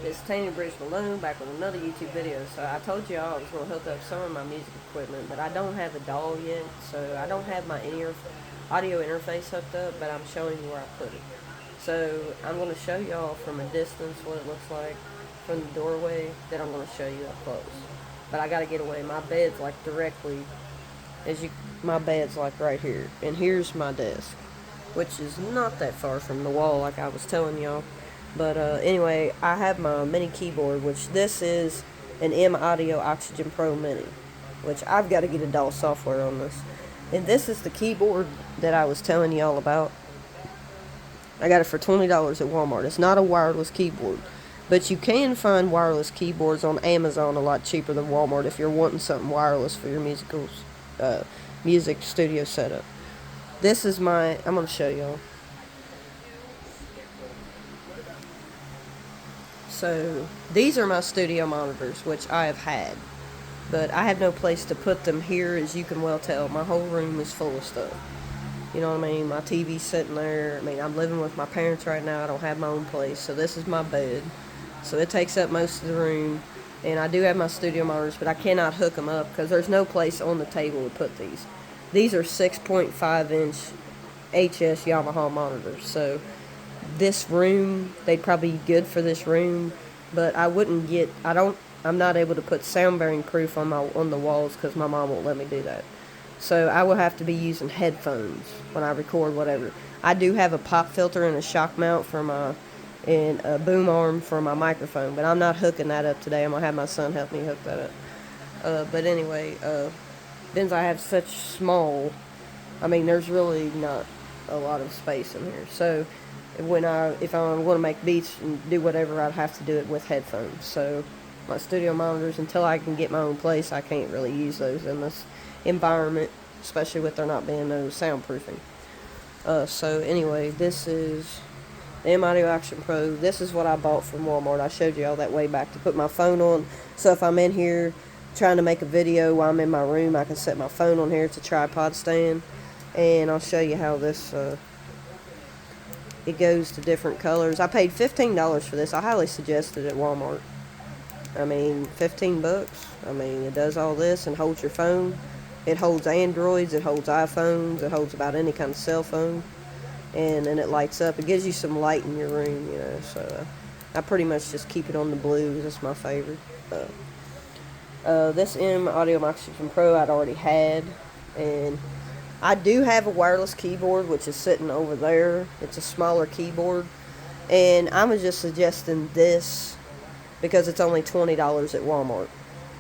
It's Tanya Bridge Malone back with another YouTube video. So I told y'all I was going to hook up some of my music equipment, but I don't have a DAW yet, so I don't have my audio interface hooked up, but I'm showing you where I put it. So I'm going to show y'all from a distance what it looks like from the doorway, then I'm going to show you up close. But I got to get away. My bed's like directly, my bed's like right here, and here's my desk, which is not that far from the wall like I was telling y'all. But anyway, I have my mini keyboard, which this is an M Audio Oxygen Pro Mini, which I've got to get a DAW software on this. And this is the keyboard that I was telling y'all about. I got it for $20 at Walmart. It's not a wireless keyboard, but you can find wireless keyboards on Amazon a lot cheaper than Walmart if you're wanting something wireless for your music studio setup. This is I'm going to show y'all. So these are my studio monitors, which I have had, but I have no place to put them here. As you can well tell, my whole room is full of stuff. You know what I mean? My TV's sitting there. I mean, I'm living with my parents right now. I don't have my own place, so this is my bed. So it takes up most of the room, and I do have my studio monitors, but I cannot hook them up because there's no place on the table to put these. These are 6.5-inch HS Yamaha monitors, so this room, they'd probably be good for this room, but I'm not able to put sound bearing proof on the walls because my mom won't let me do that. So I will have to be using headphones when I record whatever. I do have a pop filter and a shock mount and a boom arm for my microphone, but I'm not hooking that up today. I'm gonna have my son help me hook that up. But anyway, since I have such small, I mean, there's really not a lot of space in here. So if I want to make beats and do whatever, I'd have to do it with headphones. So my studio monitors, until I can get my own place, I can't really use those in this environment, especially with there not being no soundproofing. So anyway, this is the M Audio Oxygen Pro. This is what I bought from Walmart. I showed you all that way back to put my phone on. So if I'm in here trying to make a video while I'm in my room, I can set my phone on here. It's a tripod stand, and I'll show you how this it goes to different colors. I paid $15 for this. I highly suggest it at Walmart. I mean, $15. I mean, it does all this and holds your phone. It holds Androids, it holds iPhones, it holds about any kind of cell phone. And then it lights up. It gives you some light in your room, you know. So I pretty much just keep it on the blue. That's my favorite. This M Audio Oxygen Pro I'd already had, and I do have a wireless keyboard, which is sitting over there. It's a smaller keyboard, and I'm just suggesting this because it's only $20 at Walmart.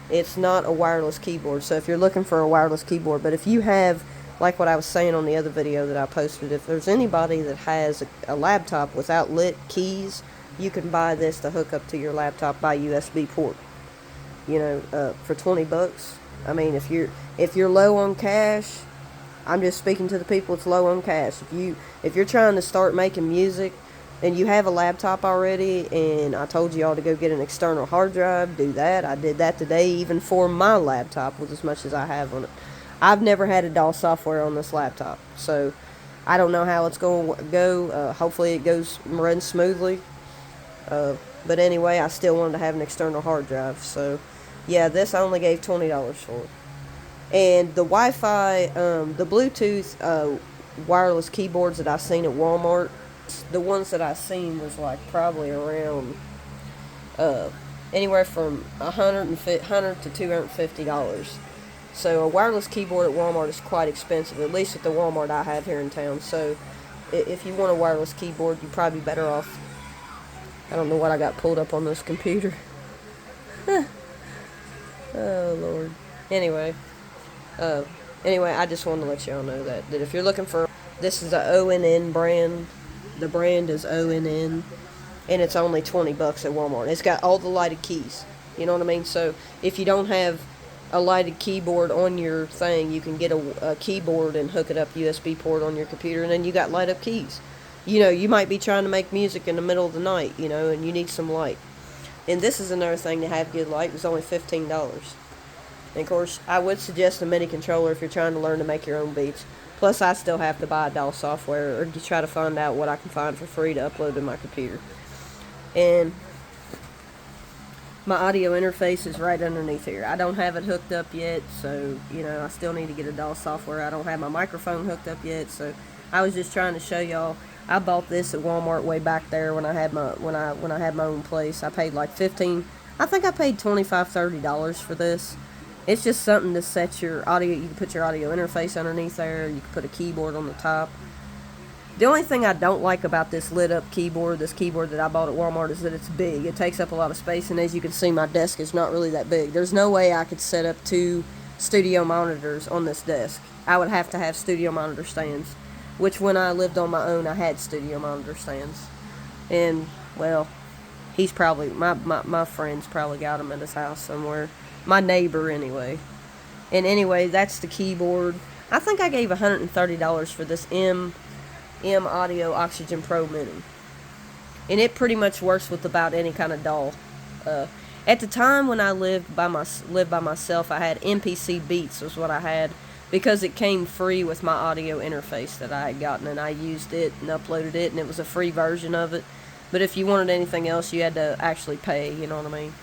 It's not a wireless keyboard, so if you're looking for a wireless keyboard, but if you have, like what I was saying on the other video that I posted, if there's anybody that has a laptop without lit keys, you can buy this to hook up to your laptop by USB port. You know, for $20. I mean, if you're low on cash, I'm just speaking to the people that's low on cash. If you're trying to start making music and you have a laptop already, and I told you all to go get an external hard drive, do that. I did that today, even for my laptop, with as much as I have on it. I've never had a DAW software on this laptop, so I don't know how it's going to go. Hopefully it runs smoothly. But anyway, I still wanted to have an external hard drive, so yeah, this I only gave $20 for. And the Wi-Fi, the Bluetooth wireless keyboards that I seen at Walmart, the ones that I seen was like probably around anywhere from $100 to $250. So a wireless keyboard at Walmart is quite expensive, at least at the Walmart I have here in town. So if you want a wireless keyboard, you're probably better off. I don't know what I got pulled up on this computer. Oh Lord. Anyway, I just wanted to let y'all know that if you're looking for, this is the ONN brand. The brand is ONN, and it's only $20 at Walmart. It's got all the lighted keys. You know what I mean? So if you don't have a lighted keyboard on your thing, you can get a keyboard and hook it up USB port on your computer, and then you got light up keys. You know, you might be trying to make music in the middle of the night, you know, and you need some light. And this is another thing to have good light. It's only $15. And of course, I would suggest a MIDI controller if you're trying to learn to make your own beats. Plus, I still have to buy a DAW software or to try to find out what I can find for free to upload to my computer. And my audio interface is right underneath here. I don't have it hooked up yet, so I still need to get a DAW software. I don't have my microphone hooked up yet, so I was just trying to show y'all. I bought this at Walmart way back there when I had my had my own place. I paid like 15. I think I paid $25-$30 for this. It's just something to set your audio. You can put your audio interface underneath there. You can put a keyboard on the top. The only thing I don't like about this lit up keyboard, this keyboard that I bought at Walmart, is that it's big. It takes up a lot of space, and as you can see, my desk is not really that big. There's no way I could set up 2 studio monitors on this desk. I would have to have studio monitor stands, which when I lived on my own, I had studio monitor stands. And, well, he's probably, my friend's probably got them at his house somewhere. My neighbor, anyway. And anyway, that's the keyboard. I think I gave $130 for this M Audio Oxygen Pro Mini, and it pretty much works with about any kind of DAW. At the time when I lived by myself, I had MPC Beats was what I had, because it came free with my audio interface that I had gotten, and I used it and uploaded it, and it was a free version of it. But if you wanted anything else, you had to actually pay, you know what I mean?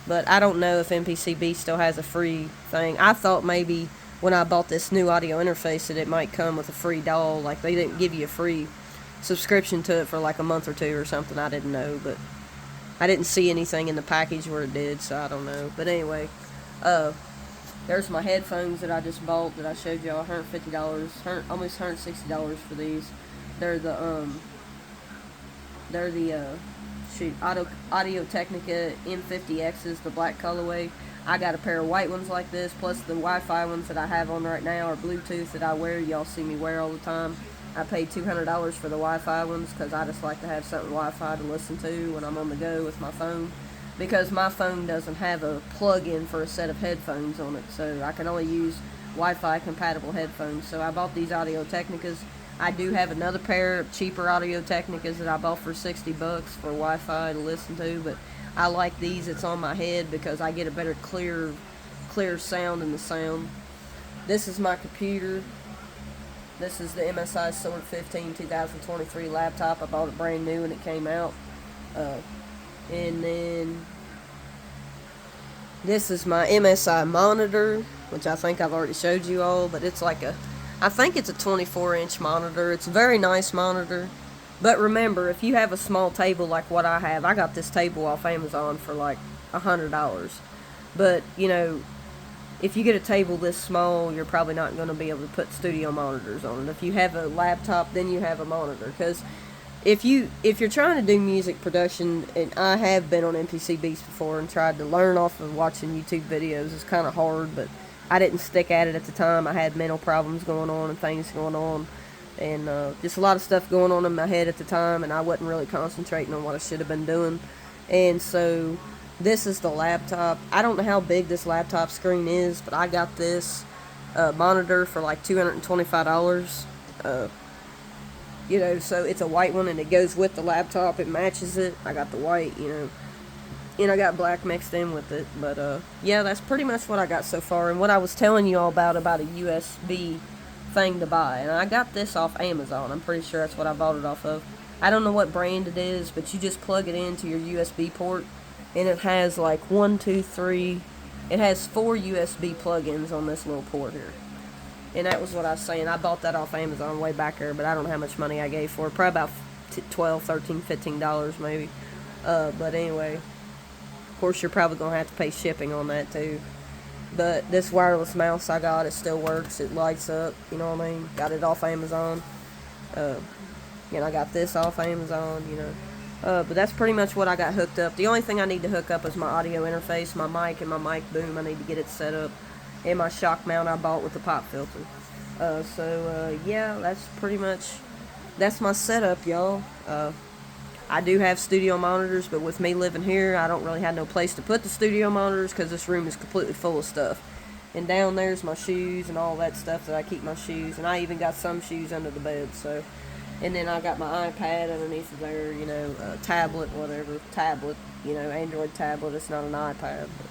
But I don't know if MPC Beats still has a free thing. I thought maybe when I bought this new audio interface that it might come with a free DAW. Like, they didn't give you a free subscription to it for like a month or 2 or something. I didn't know, but I didn't see anything in the package where it did, so I don't know. But anyway, there's my headphones that I just bought that I showed y'all. $150, almost $160 for these. They're the Audio Technica M50X's, the black colorway. I got a pair of white ones like this, plus the Wi-Fi ones that I have on right now are Bluetooth that I wear. Y'all see me wear all the time. I paid $200 for the Wi-Fi ones because I just like to have something Wi-Fi to listen to when I'm on the go with my phone, because my phone doesn't have a plug-in for a set of headphones on it, so I can only use Wi-Fi compatible headphones. So I bought these Audio Technicas. I do have another pair of cheaper Audio Technicas that I bought for $60 for Wi-Fi to listen to, but I like these. It's on my head because I get a better clear sound in the sound. This is my computer. This is the MSI Sword 15 2023 laptop. I bought it brand new when it came out. And then this is my MSI monitor, which I think I've already showed you all, but it's like I think it's a 24-inch monitor. It's a very nice monitor. But remember, if you have a small table like what I have, I got this table off Amazon for like $100. But, if you get a table this small, you're probably not going to be able to put studio monitors on it. If you have a laptop, then you have a monitor. Because if you're trying to do music production, and I have been on MPC Beats before and tried to learn off of watching YouTube videos, it's kind of hard, but I didn't stick at it at the time. I had mental problems going on and things going on, and just a lot of stuff going on in my head at the time, and I wasn't really concentrating on what I should have been doing. And so this is the laptop. I don't know how big this laptop screen is, but I got this monitor for like $225. So it's a white one, and it goes with the laptop. It matches it. I got the white, and I got black mixed in with it. But yeah, that's pretty much what I got so far. And what I was telling you all about a USB thing to buy, and I got this off Amazon. I'm pretty sure that's what I bought it off of. I don't know what brand it is, but you just plug it into your USB port, and it has like 1, 2, 3. It has 4 USB plugins on this little port here. And that was what I was saying. I bought that off Amazon way back there, but I don't know how much money I gave for it. Probably about $12, $13, $15 maybe. But anyway, of course you're probably going to have to pay shipping on that too. But this wireless mouse I got, it still works. It lights up, you know what I mean? Got it off Amazon. I got this off Amazon, But that's pretty much what I got hooked up. The only thing I need to hook up is my audio interface, my mic, and my mic boom. I need to get it set up. And my shock mount I bought with the pop filter. Yeah, that's my setup, y'all. I do have studio monitors, but with me living here, I don't really have no place to put the studio monitors because this room is completely full of stuff. And down there's my shoes and all that stuff that I keep my shoes. And I even got some shoes under the bed, so. And then I got my iPad underneath of there, tablet, whatever. Tablet, Android tablet. It's not an iPad. But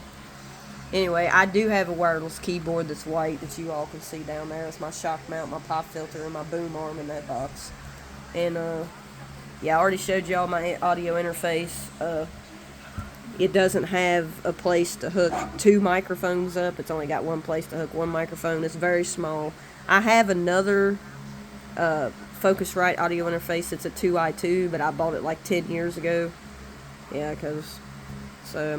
anyway, I do have a wireless keyboard that's white that you all can see down there. It's my shock mount, my pop filter, and my boom arm in that box. And, yeah, I already showed y'all my audio interface. it doesn't have a place to hook two microphones up. It's only got one place to hook one microphone. It's very small. I have another Focusrite audio interface. It's a 2i2, but I bought it like 10 years ago. Yeah, so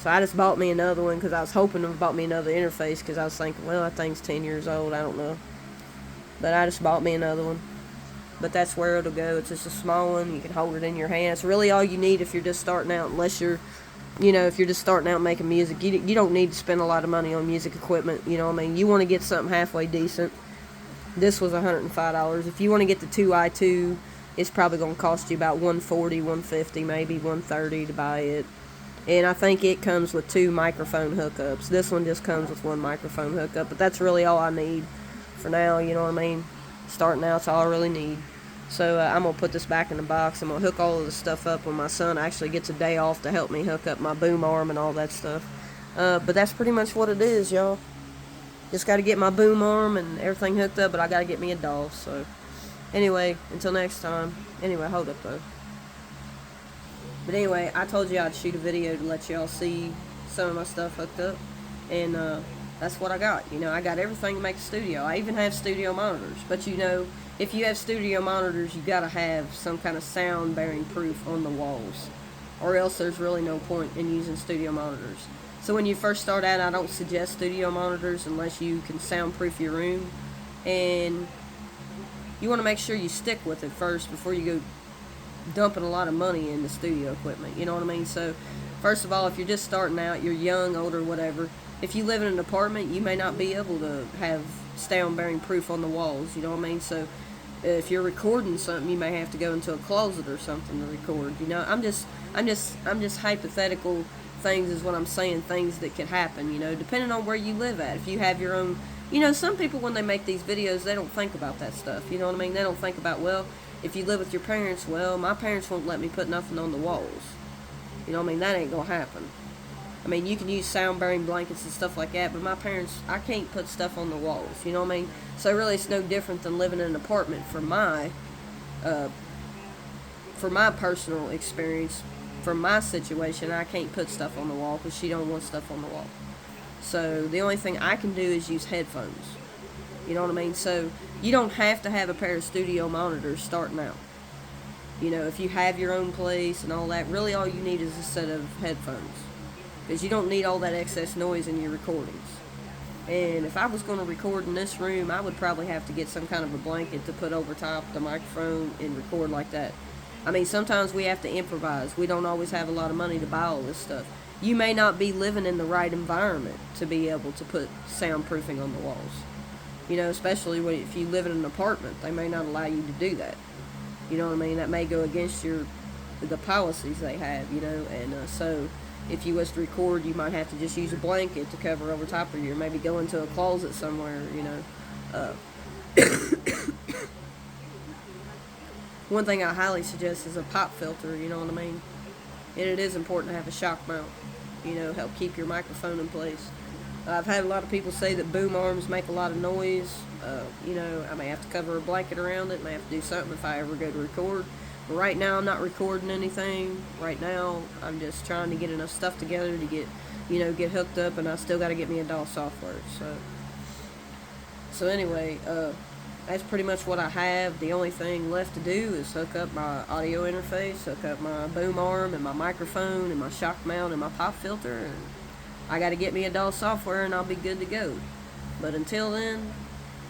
I just bought me another one because I was hoping to bought me another interface because I was thinking, well, that thing's 10 years old. I don't know. But I just bought me another one. But that's where it'll go. It's just a small one. You can hold it in your hand. It's really all you need if you're just starting out, unless you're, if you're just starting out making music. You don't need to spend a lot of money on music equipment. You know what I mean? You want to get something halfway decent. This was $105. If you want to get the 2i2, it's probably going to cost you about $140, $150, maybe $130 to buy it. And I think it comes with two microphone hookups. This one just comes with one microphone hookup, but that's really all I need for now, you know what I mean? Starting out's all I really need. So I'm going to put this back in the box. I'm going to hook all of this stuff up when my son actually gets a day off to help me hook up my boom arm and all that stuff. But that's pretty much what it is, y'all. Just got to get my boom arm and everything hooked up, but I got to get me a DAW. So anyway, until next time. Anyway, hold up though. But anyway, I told you I'd shoot a video to let y'all see some of my stuff hooked up. And that's what I got. I got everything to make a studio. I even have studio monitors. But if you have studio monitors, you got to have some kind of sound bearing proof on the walls. Or else there's really no point in using studio monitors. So when you first start out, I don't suggest studio monitors unless you can soundproof your room. And you want to make sure you stick with it first before you go dumping a lot of money into studio equipment. You know what I mean? So first of all, if you're just starting out, you're young, older, whatever. If you live in an apartment, you may not be able to have sound bearing proof on the walls. You know what I mean? So if you're recording something, you may have to go into a closet or something to record. I'm just hypothetical things is what I'm saying, things that could happen, depending on where you live at. If you have your own, some people when they make these videos, they don't think about that stuff, you know what I mean? They don't think about, well, if you live with your parents, well, my parents won't let me put nothing on the walls. You know what I mean? That ain't gonna happen. I mean, you can use sound-bearing blankets and stuff like that, but my parents, I can't put stuff on the walls, you know what I mean? So really it's no different than living in an apartment for my personal experience. For my situation, I can't put stuff on the wall because she don't want stuff on the wall. So the only thing I can do is use headphones. You know what I mean? So you don't have to have a pair of studio monitors starting out. If you have your own place and all that, really all you need is a set of headphones. Because you don't need all that excess noise in your recordings. And if I was going to record in this room, I would probably have to get some kind of a blanket to put over top the microphone and record like that. I mean, sometimes we have to improvise. We don't always have a lot of money to buy all this stuff. You may not be living in the right environment to be able to put soundproofing on the walls. Especially if you live in an apartment, they may not allow you to do that. You know what I mean? That may go against the policies they have, and so if you was to record, you might have to just use a blanket to cover over top of you, or maybe go into a closet somewhere, One thing I highly suggest is a pop filter, you know what I mean? And it is important to have a shock mount, help keep your microphone in place. I've had a lot of people say that boom arms make a lot of noise. I may have to cover a blanket around it, may have to do something if I ever go to record. But right now, I'm not recording anything. Right now, I'm just trying to get enough stuff together to get hooked up, and I still got to get me a DAW software. So anyway, that's pretty much what I have. The only thing left to do is hook up my audio interface, hook up my boom arm and my microphone and my shock mount and my pop filter, and I got to get me a DAW software and I'll be good to go. But until then,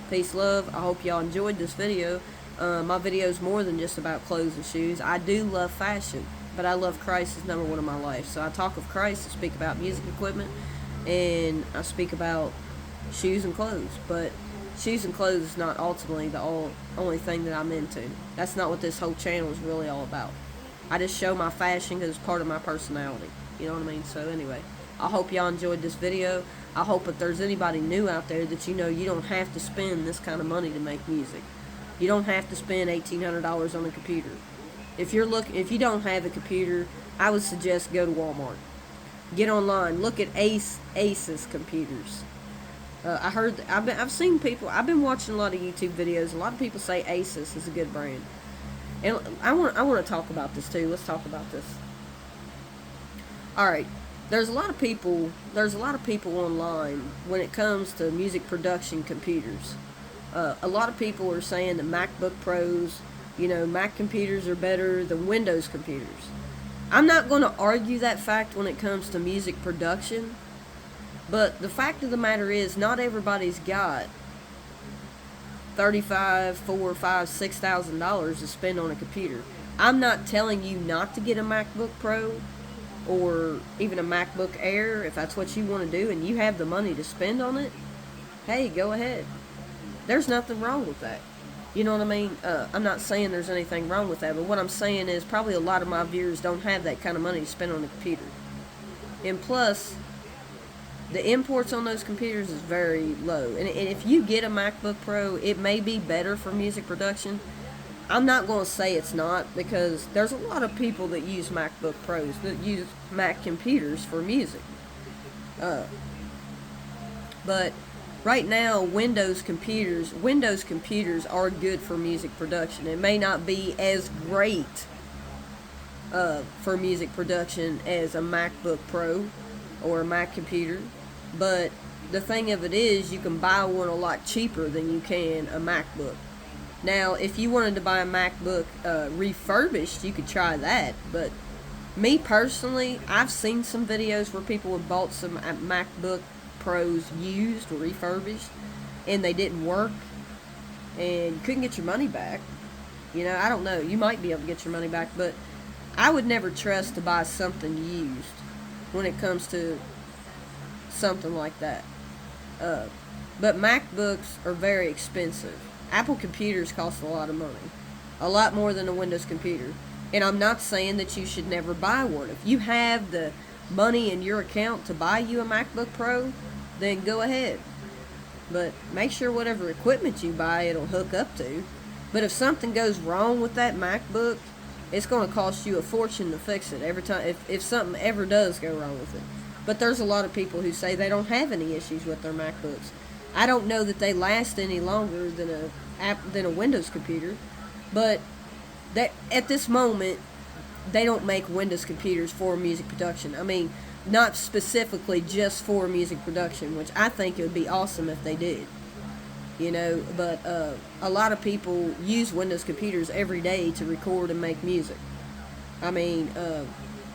peace, love. I hope y'all enjoyed this video. My video is more than just about clothes and shoes. I do love fashion, but I love Christ as number one in my life. So I talk of Christ, I speak about music equipment, and I speak about shoes and clothes. But shoes and clothes is not ultimately the only thing that I'm into. That's not what this whole channel is really all about. I just show my fashion because it's part of my personality. You know what I mean? So anyway, I hope y'all enjoyed this video. I hope if there's anybody new out there that you don't have to spend this kind of money to make music. You don't have to spend $1,800 on a computer. If you don't have a computer, I would suggest go to Walmart. Get online. Look at Asus computers. I've seen people. I've been watching a lot of YouTube videos. A lot of people say Asus is a good brand, and I want to talk about this too. Let's talk about this. All right. There's a lot of people online when it comes to music production computers. A lot of people are saying that MacBook Pros, Mac computers are better than Windows computers. I'm not going to argue that fact when it comes to music production, but the fact of the matter is, not everybody's got 35, 4, 5, $6,000 to spend on a computer. I'm not telling you not to get a MacBook Pro or even a MacBook Air if that's what you want to do and you have the money to spend on it. Hey, go ahead. There's nothing wrong with that. You know what I mean? I'm not saying there's anything wrong with that, but what I'm saying is probably a lot of my viewers don't have that kind of money to spend on a computer. And plus, the imports on those computers is very low. And if you get a MacBook Pro, it may be better for music production. I'm not going to say it's not, because there's a lot of people that use MacBook Pros, that use Mac computers for music. But right now, Windows computers are good for music production. It may not be as great for music production as a MacBook Pro or a Mac computer, but the thing of it is, you can buy one a lot cheaper than you can a MacBook. Now, if you wanted to buy a MacBook refurbished, you could try that. But me personally, I've seen some videos where people have bought some MacBook Pros used or refurbished, and they didn't work, and you couldn't get your money back. I don't know. You might be able to get your money back, but I would never trust to buy something used when it comes to something like that. But MacBooks are very expensive. Apple computers cost a lot of money. A lot more than a Windows computer. And I'm not saying that you should never buy one. If you have the money in your account to buy you a MacBook Pro, then go ahead. But make sure whatever equipment you buy, it'll hook up to. But if something goes wrong with that MacBook, it's going to cost you a fortune to fix it every time, if something ever does go wrong with it. But there's a lot of people who say they don't have any issues with their MacBooks. I don't know that they last any longer than a Windows computer, but that at this moment, they don't make Windows computers for music production. I mean, not specifically just for music production, which I think it would be awesome if they did. But a lot of people use Windows computers every day to record and make music. I mean,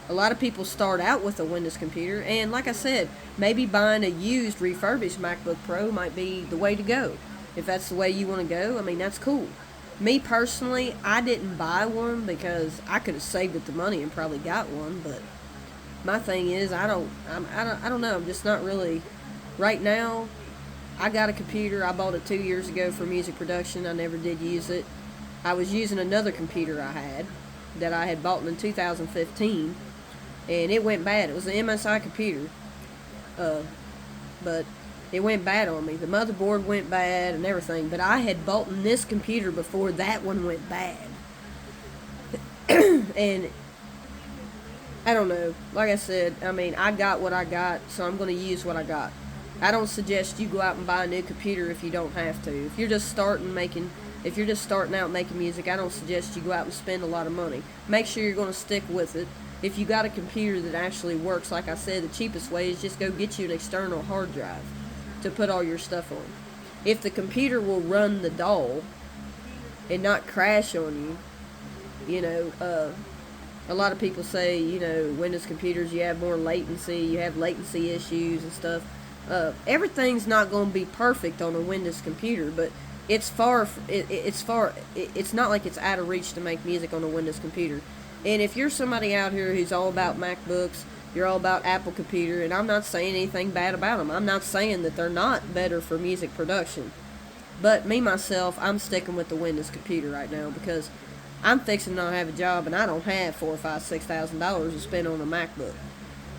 a lot of people start out with a Windows computer, and like I said, maybe buying a used refurbished MacBook Pro might be the way to go. If that's the way you want to go, I mean, that's cool. Me personally, I didn't buy one because I could have saved up the money and probably got one, but my thing is, I don't know, I'm just not really, right now, I got a computer, I bought it 2 years ago for music production, I never did use it. I was using another computer I had, that I had bought in 2015, and it went bad. It was an MSI computer, but it went bad on me. The motherboard went bad and everything, but I had bought this computer before that one went bad. And I don't know. Like I said, I mean, I got what I got, so I'm going to use what I got. I don't suggest you go out and buy a new computer if you don't have to. If you're just starting out making music, I don't suggest you go out and spend a lot of money. Make sure you're going to stick with it. If you got a computer that actually works, like I said, the cheapest way is just go get you an external hard drive to put all your stuff on. If the computer will run the DAW and not crash on you, a lot of people say, Windows computers, you have more latency, you have latency issues and stuff. Everything's not going to be perfect on a Windows computer, but it's not like it's out of reach to make music on a Windows computer. And if you're somebody out here who's all about MacBooks, you're all about Apple computer, and I'm not saying anything bad about them. I'm not saying that they're not better for music production. But me, myself, I'm sticking with the Windows computer right now because I'm fixing to not have a job, and I don't have $4,000, $5,000, $6,000 to spend on a MacBook.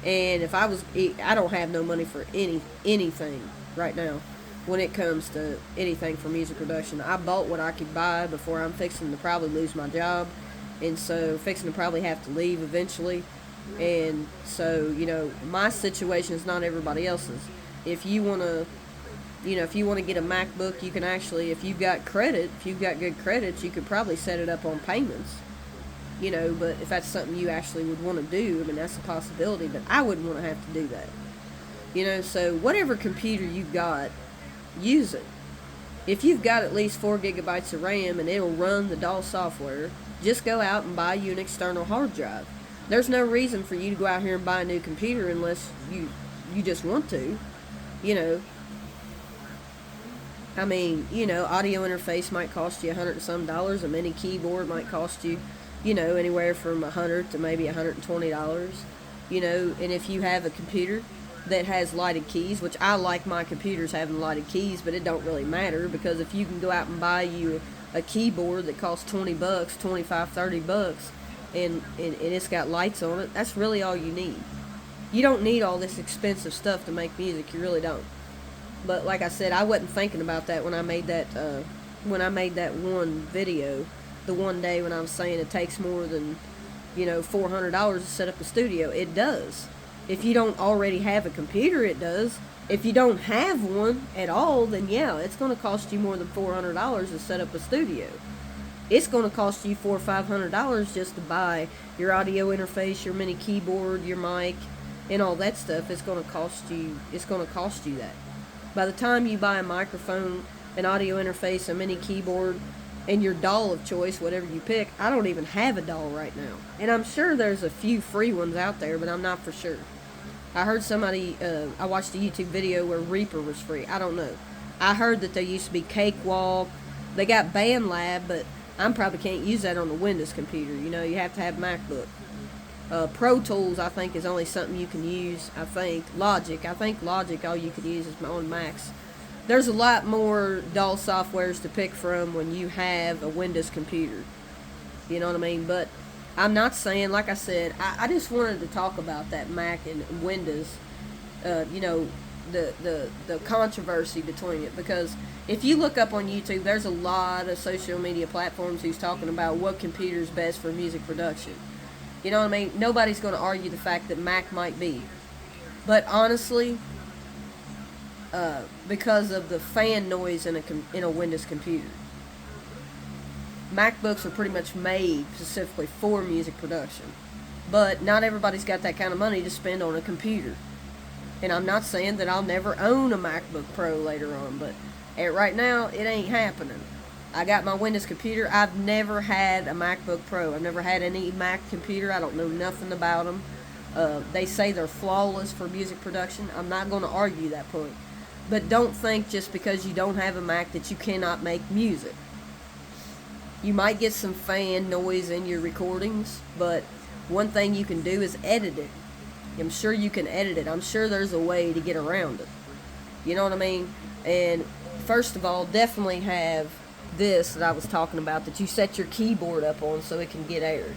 And I don't have no money for anything right now when it comes to anything for music production. I bought what I could buy before I'm fixing to probably lose my job, and so fixing to probably have to leave eventually. And so, my situation is not everybody else's. If you want to get a MacBook, you can actually, if you've got good credits, you could probably set it up on payments. you know, but if that's something you actually would want to do, I mean, that's a possibility, but I wouldn't want to have to do that. You know, so whatever computer you've got, use it. If you've got at least 4 gigabytes of RAM and it'll run the DAW software, just go out and buy you an external hard drive. There's no reason for you to go out here and buy a new computer unless you just want to. You know, I mean, you know, audio interface might cost you $100 and some. A mini keyboard might cost you, you know, anywhere from $100 to maybe $120. You know, and if you have a computer that has lighted keys, which I like my computers having lighted keys, but it don't really matter, because if you can go out and buy you a keyboard that costs $20, $25, $30, and it's got lights on it, that's really all you need. You don't need all this expensive stuff to make music. You really don't. But like I said, I wasn't thinking about that when I made that one video, the one day when I was saying it takes more than, you know, $400 to set up a studio. It does. If you don't already have a computer, it does. If you don't have one at all, then yeah, it's going to cost you more than $400 to set up a studio. It's going to cost you $400 or $500 just to buy your audio interface, your mini keyboard, your mic, and all that stuff. It's going to cost you. It's going to cost you that. By the time you buy a microphone, an audio interface, a mini keyboard, and your DAW of choice, whatever you pick, I don't even have a DAW right now. And I'm sure there's a few free ones out there, but I'm not for sure. I heard somebody, I watched a YouTube video where Reaper was free. I don't know. I heard that there used to be Cakewalk. They got BandLab, but I probably can't use that on a Windows computer. You know, you have to have MacBook. Pro Tools, I think, is only something you can use. I think Logic, all you can use is on Macs. There's a lot more DAW softwares to pick from when you have a Windows computer. You know what I mean? But I'm not saying, like I said, I just wanted to talk about that Mac and Windows. You know, the controversy between it, because if you look up on YouTube, there's a lot of social media platforms who's talking about what computer is best for music production. You know what I mean? Nobody's going to argue the fact that Mac might be. But honestly, because of the fan noise in a Windows computer, MacBooks are pretty much made specifically for music production. But not everybody's got that kind of money to spend on a computer. And I'm not saying that I'll never own a MacBook Pro later on, but right now, it ain't happening. I got my Windows computer. I've never had a MacBook Pro. I've never had any Mac computer. I don't know nothing about them. They say they're flawless for music production. I'm not going to argue that point. But don't think just because you don't have a Mac that you cannot make music. You might get some fan noise in your recordings, but one thing you can do is edit it. I'm sure you can edit it. I'm sure there's a way to get around it. You know what I mean? And first of all, definitely have this that I was talking about that you set your keyboard up on so it can get aired.